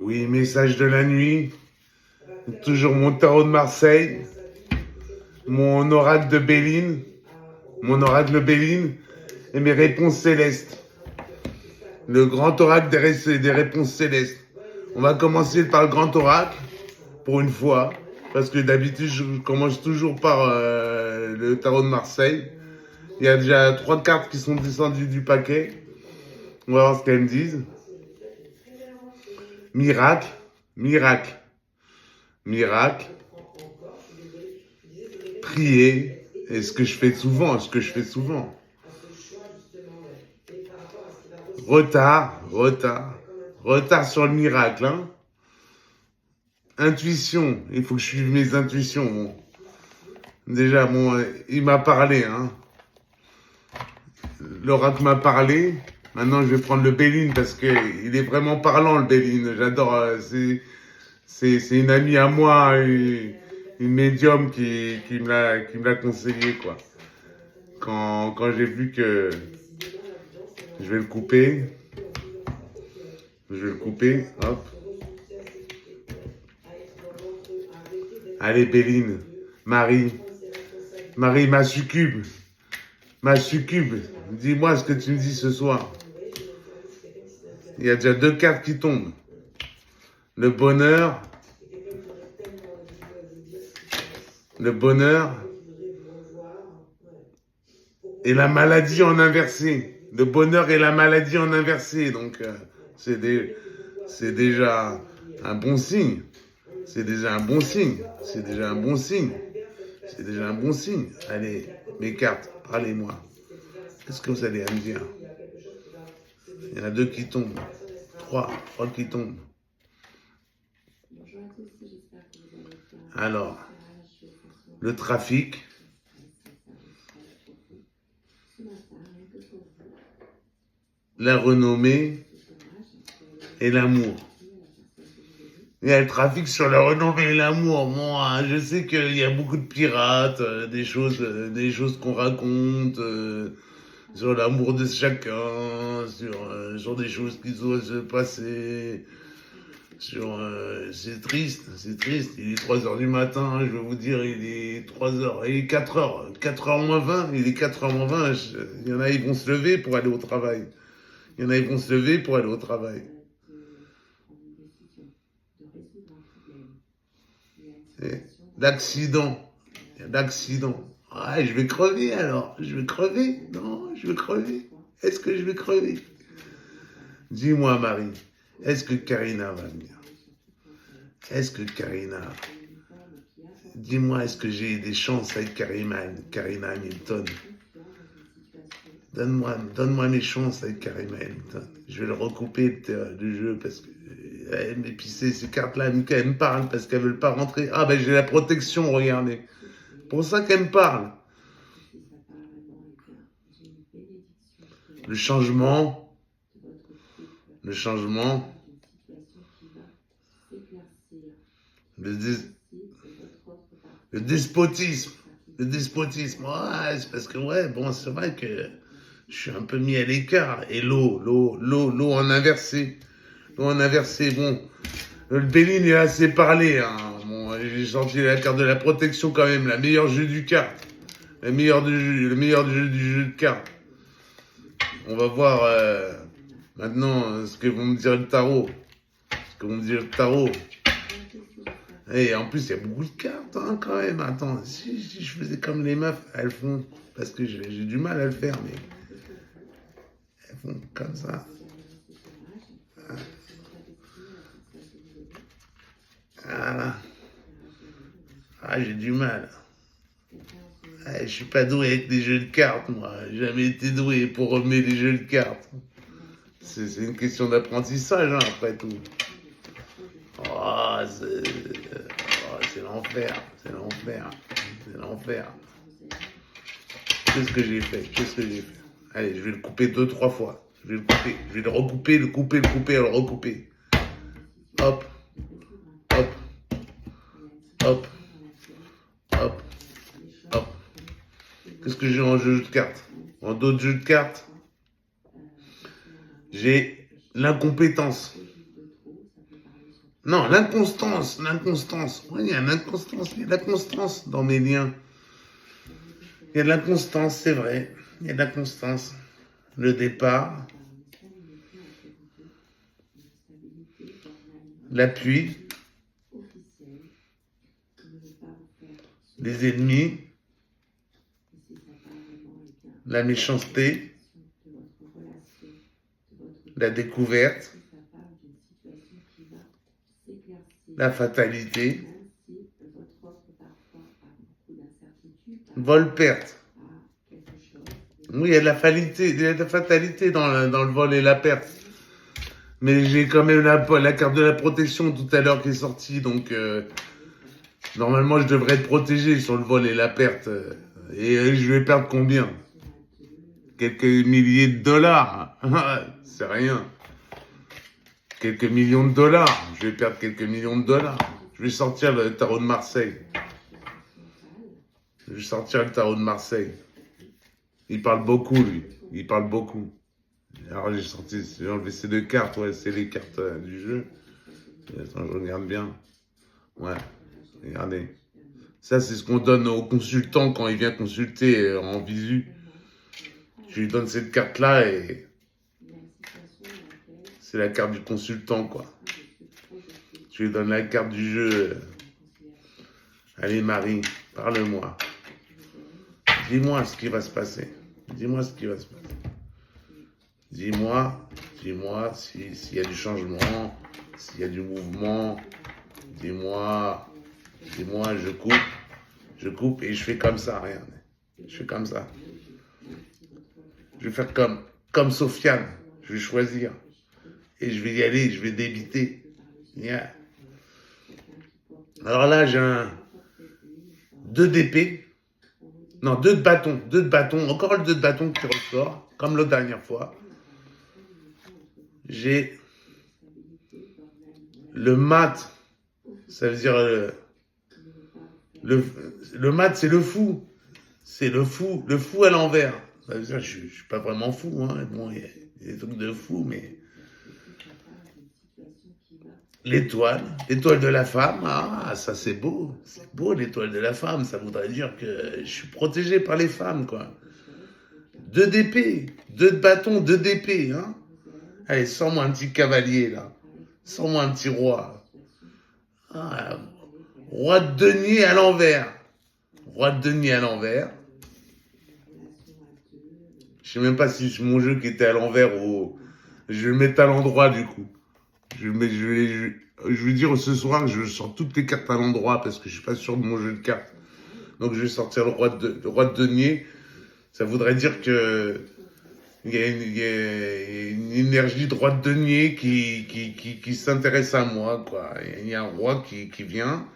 Oui, message de la nuit. Toujours mon tarot de Marseille. Mon oracle de Béline. Mon oracle de Béline. Et mes réponses célestes. Le grand oracle des réponses célestes. On va commencer par le grand oracle. Pour une fois. Parce que d'habitude, je commence toujours par le tarot de Marseille. Il y a déjà 3 cartes qui sont descendues du paquet. On va voir ce qu'elles me disent. Miracle. Miracle. Miracle. Prier, et ce que je fais souvent, retard sur le miracle, hein. Intuition, il faut que je suive mes intuitions. Bon. Déjà, bon, il m'a parlé, hein. L'oracle m'a parlé. Maintenant, je vais prendre le Béline parce que il est vraiment parlant, le Béline. J'adore. C'est une amie à moi, une médium qui me l'a conseillé, quoi. Quand j'ai vu que je vais le couper, hop. Allez, Béline, Marie, ma succube, dis-moi ce que tu me dis ce soir. Il y a déjà 2 cartes qui tombent. Le bonheur et la maladie en inversé. Le bonheur et la maladie en inversé. Donc, c'est déjà un bon signe. C'est déjà un bon signe. Allez, mes cartes, parlez-moi. Qu'est-ce que vous allez à me dire? Il y en a 2 qui tombent. 3 qui tombent. Alors, le trafic. La renommée et l'amour. Il y a le trafic sur la renommée et l'amour. Moi, je sais qu'il y a beaucoup de pirates, des choses qu'on raconte sur l'amour de chacun, sur des choses qui doivent se passer. C'est triste. Il est 3h du matin, je vais vous dire, il est 3h, il est 4h moins 20, il est 4h moins 20. Il y en a, ils vont se lever pour aller au travail. L'accident. Ah, je vais crever alors. Non, je vais crever. Est-ce que je vais crever? Dis-moi, Marie, est-ce que Karina va venir? Dis-moi, est-ce que j'ai des chances avec Karina Hamilton? Donne-moi mes chances avec Karina Hamilton. Je vais le recouper le jeu parce que mais puis ces cartes-là, elles me parlent parce qu'elles veulent pas rentrer. Ah ben j'ai la protection, regardez. Pour ça qu'elles me parlent. Le changement, le despotisme. Ouais, c'est parce que, ouais, bon, c'est vrai que je suis un peu mis à l'écart. Et l'eau en inversé. Bon, le Béline est assez parlé, hein. Bon, j'ai sorti la carte de la protection quand même, la meilleure jeu du carte. Le meilleur du jeu de cartes. On va voir maintenant ce que vont me dire le tarot. Et en plus, il y a beaucoup de cartes, hein, quand même. Attends, si je faisais comme les meufs, elles font... Parce que j'ai du mal à le faire, mais... Elles font comme ça. Voilà. Ah, j'ai du mal. Ah, je suis pas doué avec les jeux de cartes, moi. J'ai jamais été doué pour remettre les jeux de cartes. C'est une question d'apprentissage, hein, après tout. Oh, c'est l'enfer. Qu'est-ce que j'ai fait? Allez, je vais le couper 2-3 fois. Je vais le recouper, le couper, et le recouper. Hop, hop, hop, hop, hop. Qu'est-ce que j'ai en jeu de cartes? En d'autres jeux de cartes, j'ai l'incompétence. Non, l'inconstance, l'inconstance. Oui, il y a l'inconstance, il y a de la constance dans mes liens. Il y a de l'inconstance, c'est vrai. Il y a de la constance. Le départ, l'appui, les ennemis, la méchanceté, la découverte, la fatalité, vol-perte. Oui, il y a de la fatalité, il y a de la fatalité dans le vol et la perte. Mais j'ai quand même la carte de la protection tout à l'heure qui est sortie, donc normalement je devrais être protégé sur le vol et la perte. Et je vais perdre combien? Quelques milliers de dollars. C'est rien. Quelques millions de dollars. Je vais perdre quelques millions de dollars. Je vais sortir le tarot de Marseille. Je vais sortir le tarot de Marseille. Il parle beaucoup, lui. Il parle beaucoup. Alors j'ai enlevé ces deux cartes. Ouais, c'est les cartes du jeu. Attends, je regarde bien. Ouais, regardez. Ça, c'est ce qu'on donne au consultant quand il vient consulter en visu. Je lui donne cette carte-là et c'est la carte du consultant, quoi. Je lui donne la carte du jeu. Allez, Marie, parle-moi. Dis-moi ce qui va se passer. Dis-moi ce qui va se passer. Dis-moi s'il y a du changement, s'il y a du mouvement. Dis-moi, je coupe et je fais comme ça, regarde. Je fais comme ça. Je vais faire comme Sofiane. Je vais choisir. Et je vais y aller, je vais débiter. Yeah. Alors là, j'ai 2 d'épée. Non, 2 de bâton. 2 de bâton. Encore le 2 de bâton qui ressort, comme la dernière fois. J'ai le mat. Ça veut dire le mat, c'est le fou. C'est le fou à l'envers. Ça veut dire, je suis pas vraiment fou, hein. Bon, il y a des trucs de fou, mais l'étoile de la femme, ah, ça c'est beau l'étoile de la femme, ça voudrait dire que je suis protégé par les femmes, quoi. 2 d'épée, 2 de bâton, 2 d'épée, hein. Allez, sors-moi un petit cavalier, là. Sors-moi un petit roi. Ah, roi de denier à l'envers. Roi de denier à l'envers. Je sais même pas si c'est mon jeu qui était à l'envers ou... Je vais le mettre à l'endroit, du coup. Je vais dire ce soir que je sors toutes les cartes à l'endroit parce que je suis pas sûr de mon jeu de cartes. Donc je vais sortir le roi de denier. Ça voudrait dire que il y a une énergie de roi de denier qui s'intéresse à moi, quoi. Il y a un roi qui vient.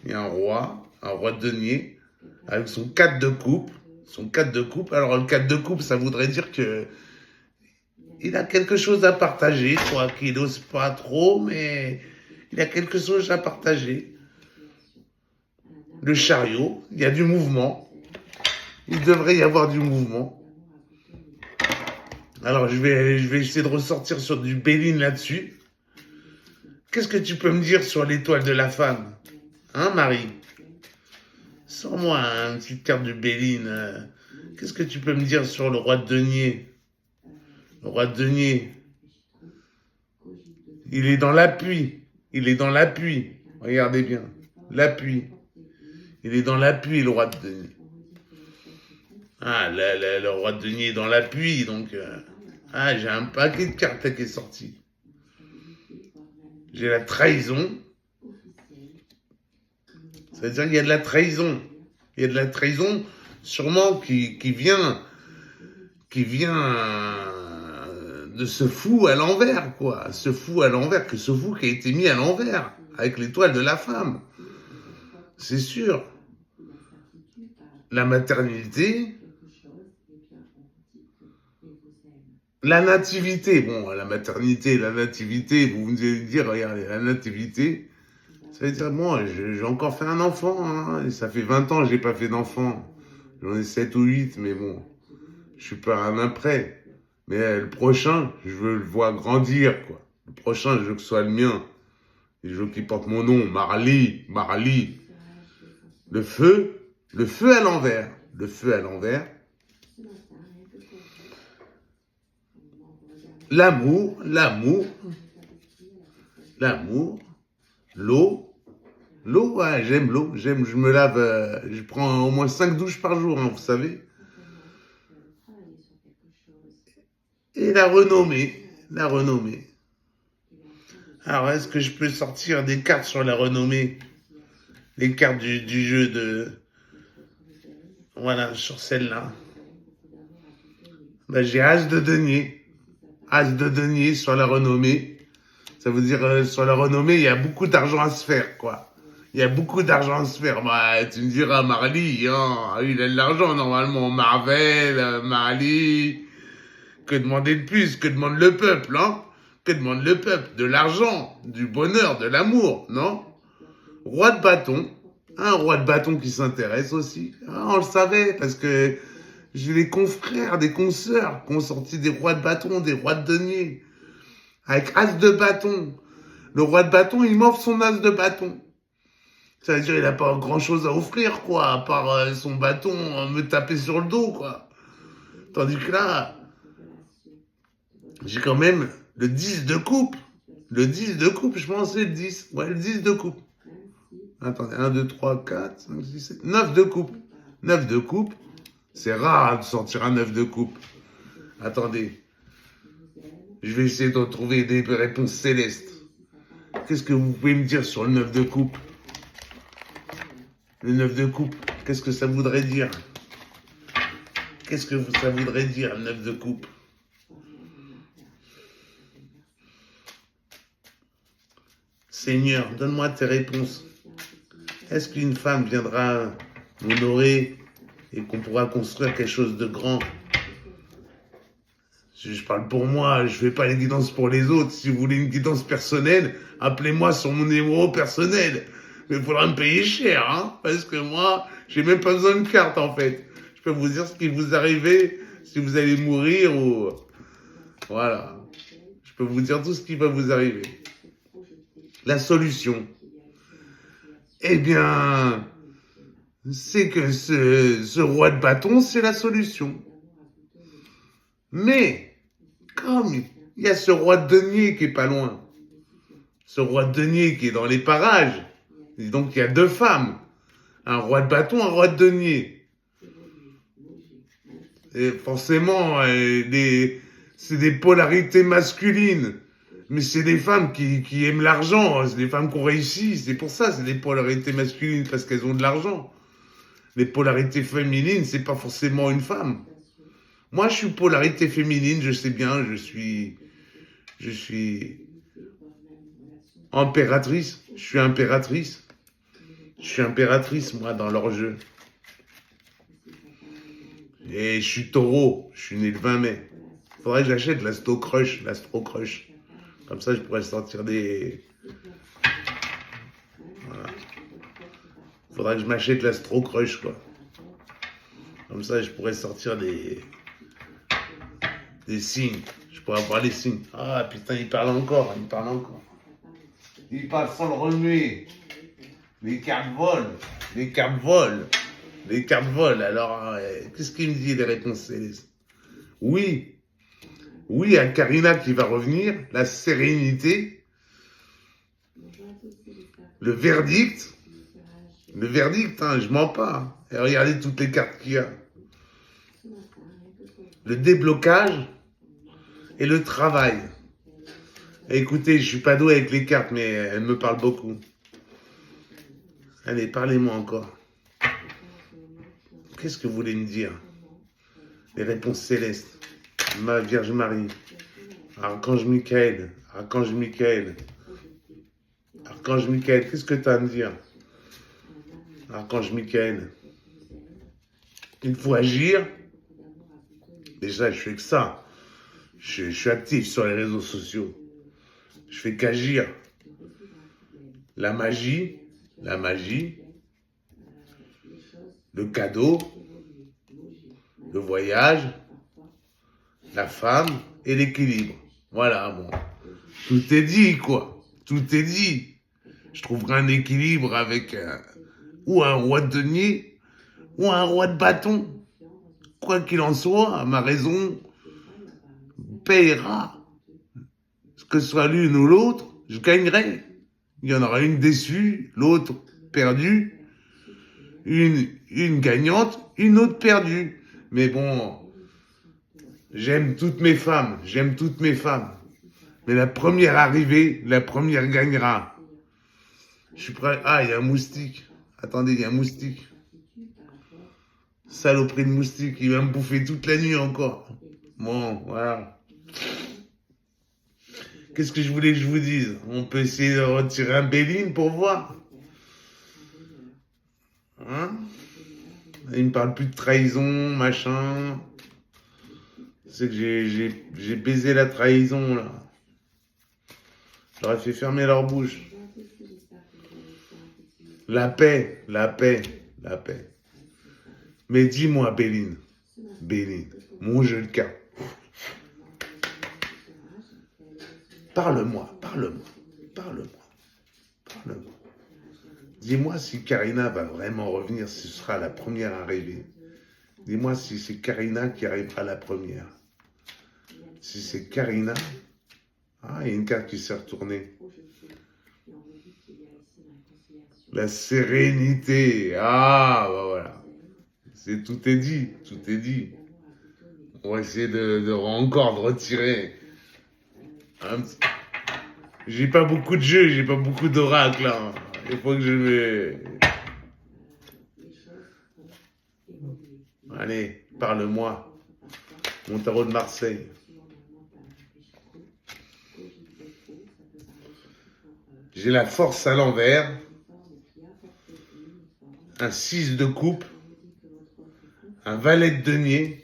Il y a un roi de denier avec son 4 de coupe. Son 4 de coupe. Alors le 4 de coupe, ça voudrait dire que il a quelque chose à partager, quoi, qu'il n'ose pas trop, mais il a quelque chose à partager. Le chariot, il y a du mouvement. Il devrait y avoir du mouvement. Alors, je vais essayer de ressortir sur du Béline là-dessus. Qu'est-ce que tu peux me dire sur l'étoile de la femme? Hein, Marie? Sors-moi une petite carte du Béline. Qu'est-ce que tu peux me dire sur le roi de denier? Le roi de denier. Il est dans l'appui. Il est dans l'appui. Regardez bien. L'appui. Il est dans l'appui, le roi de denier. Ah, le roi de denier est dans l'appui, donc... ah, j'ai un paquet de cartes qui est sorti. J'ai la trahison. Ça veut dire qu'il y a de la trahison. Il y a de la trahison, sûrement, qui vient de ce fou à l'envers, quoi. Ce fou à l'envers, ce fou qui a été mis à l'envers, avec l'étoile de la femme. C'est sûr. La maternité, la nativité. Bon, la maternité, la nativité, vous me allez dire, regardez, la nativité, ça veut dire, moi, j'ai encore fait un enfant, hein, et ça fait 20 ans que j'ai pas fait d'enfant. J'en ai 7 ou 8, mais bon, je suis pas un après. Mais le prochain, je veux le voir grandir, quoi. Le prochain, je veux que ce soit le mien. Je veux qu'il porte mon nom, Marley, Marley. Le feu à l'envers. Le feu à l'envers. L'amour, l'amour. L'amour. L'eau. L'eau, ouais, j'aime l'eau. Je me lave, je prends au moins 5 douches par jour, hein, vous savez. Et la renommée. La renommée. Alors, est-ce que je peux sortir des cartes sur la renommée? Les cartes du jeu de... Voilà, sur celle-là. Ben, j'ai As de denier. As de denier sur la renommée. Ça veut dire, sur la renommée, il y a beaucoup d'argent à se faire, quoi. Il y a beaucoup d'argent à se faire. Bah, tu me diras, Marley, hein, il a de l'argent, normalement. Marvel, Marley. Que demander de plus? Que demande le peuple, hein? Que demande le peuple? De l'argent, du bonheur, de l'amour, non? Roi de bâton. Un roi de bâton qui s'intéresse aussi. Ah, on le savait, parce que j'ai des confrères, des consoeurs qui ont sorti des rois de bâton, des rois de denier. Avec as de bâton. Le roi de bâton, il m'offre son as de bâton. Ça veut dire qu'il n'a pas grand-chose à offrir, quoi, à part son bâton, me taper sur le dos, quoi. Tandis que là, j'ai quand même le 10 de coupe. Le 10 de coupe, je pense que c'est le 10. Ouais, le 10 de coupe. Attendez, 1, 2, 3, 4, 5, 6, 7, 9 de coupe. 9 de coupe. C'est rare de sortir un 9 de coupe. Attendez. Je vais essayer de retrouver des réponses célestes. Qu'est-ce que vous pouvez me dire sur le 9 de coupe? Le 9 de coupe, qu'est-ce que ça voudrait dire? Qu'est-ce que ça voudrait dire, le 9 de coupe? Seigneur, donne-moi tes réponses. Est-ce qu'une femme viendra m'honorer et qu'on pourra construire quelque chose de grand? Je parle pour moi, je fais pas les guidances pour les autres. Si vous voulez une guidance personnelle, appelez-moi sur mon numéro personnel. Mais il faudra me payer cher, hein, parce que moi, j'ai même pas besoin de carte, en fait. Je peux vous dire ce qui vous arrive, si vous allez mourir ou... Voilà. Je peux vous dire tout ce qui va vous arriver. La solution. Eh bien, c'est que ce roi de bâton, c'est la solution. Mais, comme il y a ce roi de denier qui est pas loin, ce roi de denier qui est dans les parages, et donc il y a deux femmes, un roi de bâton, un roi de denier. Et forcément, c'est des polarités masculines, mais c'est des femmes qui aiment l'argent, c'est des femmes qui ont réussi, c'est pour ça, c'est des polarités masculines, parce qu'elles ont de l'argent. Les polarités féminines, c'est pas forcément une femme. Moi, je suis polarité féminine, je sais bien, je suis impératrice. Je suis impératrice. Je suis impératrice, moi, dans leur jeu. Et je suis taureau. Je suis né le 20 mai. Faudrait que j'achète l'Astro Crush. Comme ça, je pourrais sortir des... Voilà. Faudrait que je m'achète l'Astro Crush, quoi. Comme ça, je pourrais sortir des signes. Je pourrais avoir les signes. Ah, putain, il parle encore. Il parle sans le remuer. Les cartes volent. Alors, qu'est-ce qu'il me dit, les réponses célestes? Oui. Oui, à Karina qui va revenir. La sérénité. Le verdict. Hein, je mens pas. Et regardez toutes les cartes qu'il y a. Le déblocage et le travail. Écoutez, je suis pas doué avec les cartes, mais elles me parlent beaucoup. Allez, parlez-moi encore. Qu'est-ce que vous voulez me dire? Les réponses célestes. Ma Vierge Marie. Archange Michael. Qu'est-ce que tu as à me dire? Archange Michael. Il faut agir. Déjà, je fais que ça. Je suis actif sur les réseaux sociaux. Je fais qu'agir. La magie, le cadeau, le voyage, la femme et l'équilibre. Voilà, bon. Tout est dit, quoi. Tout est dit. je trouverai un équilibre avec ou un roi de denier ou un roi de bâton. Quoi qu'il en soit, ma raison payera. Que ce soit l'une ou l'autre, je gagnerai. Il y en aura une déçue, l'autre perdue, une gagnante, une autre perdue. Mais bon, j'aime toutes mes femmes. Mais la première arrivée, la première gagnera. Je suis prêt. Ah, il y a un moustique. Attendez, il y a un moustique. Saloperie de moustique, il va me bouffer toute la nuit encore. Bon, voilà. Qu'est-ce que je voulais que je vous dise? On peut essayer de retirer un Béline pour voir. Hein? Il me parle plus de trahison, machin. C'est que j'ai baisé la trahison, là. J'aurais fait fermer leur bouche. La paix. Mais dis-moi, Béline, mon jeu de cartes. Parle-moi. Dis-moi si Karina va vraiment revenir, si ce sera la première arrivée. Dis-moi si c'est Karina qui arrivera la première. Si c'est Karina... Ah, il y a une carte qui s'est retournée. La sérénité. Ah, bah voilà. Tout est dit. On va essayer de retirer. J'ai pas beaucoup de jeux, j'ai pas beaucoup d'oracles. Hein. Il faut que je me... Allez, parle-moi. Mon tarot de Marseille. J'ai la force à l'envers. Un 6 de coupe. Un valet de denier.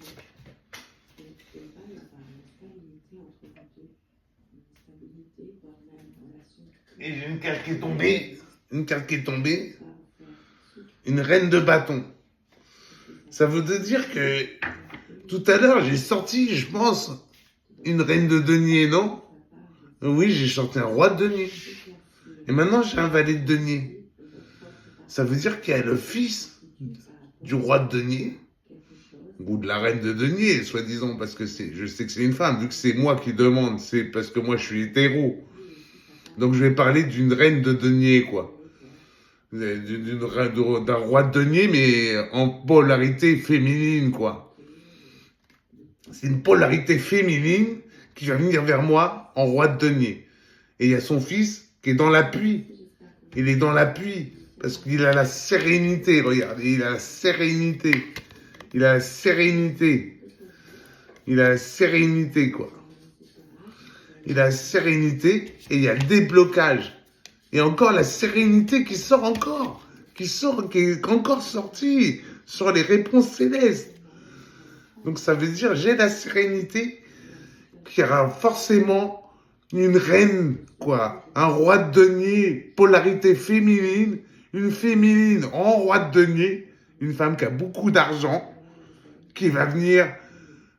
Et j'ai une carte qui est tombée. Une reine de bâton. Ça veut dire que tout à l'heure, j'ai sorti, je pense, une reine de denier, non? Oui, j'ai sorti un roi de denier. Et maintenant, j'ai un valet de denier. Ça veut dire qu'il y a le fils du roi de denier, ou de la reine de denier, soi-disant, parce que je sais que c'est une femme, vu que c'est moi qui demande, c'est parce que moi, je suis hétéro. Donc, je vais parler d'une reine de denier, quoi. D'un roi de denier, mais en polarité féminine, quoi. C'est une polarité féminine qui va venir vers moi en roi de denier. Et il y a son fils qui est dans l'appui. Il est dans l'appui parce qu'il a la sérénité, regardez, il a la sérénité, quoi. Il a la sérénité et il y a le déblocage. Et encore la sérénité qui sort encore, qui est encore sortie sur les réponses célestes. Donc ça veut dire, j'ai la sérénité qui aura forcément une reine, quoi. Un roi de denier, polarité féminine, une féminine en roi de denier, une femme qui a beaucoup d'argent, qui va venir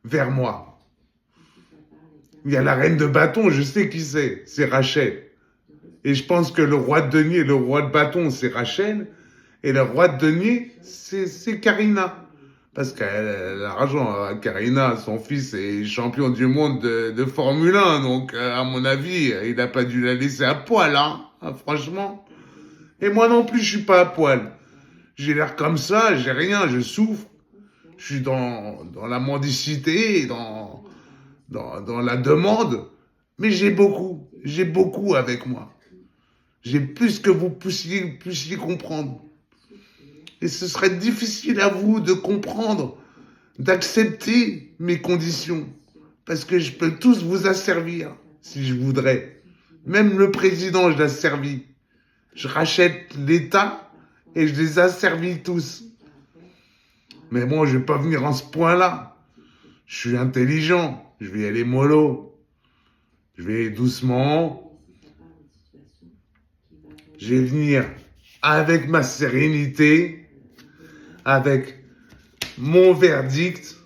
vers moi. Il y a la reine de bâton, je sais qui c'est Rachel. Et je pense que le roi de denier, le roi de bâton, c'est Rachel. Et le roi de denier, c'est Karina. Parce qu'elle a l'argent. Karina, son fils est champion du monde de Formule 1. Donc, à mon avis, il n'a pas dû la laisser à poil, hein, franchement. Et moi non plus, je suis pas à poil. J'ai l'air comme ça, j'ai rien, je souffre. Je suis dans la mendicité, dans la demande. Mais j'ai beaucoup avec moi. J'ai plus que vous puissiez comprendre. Et ce serait difficile à vous de comprendre, d'accepter mes conditions. Parce que je peux tous vous asservir, si je voudrais. Même le président, je l'asservis. Je rachète l'État et je les asservis tous. Mais bon, je vais pas venir en ce point-là. Je suis intelligent. Je vais y aller mollo. Je vais doucement. Je vais venir avec ma sérénité, avec mon verdict,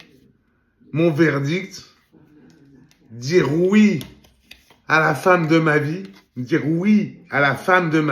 dire oui à la femme de ma vie, dire oui à la femme de ma vie.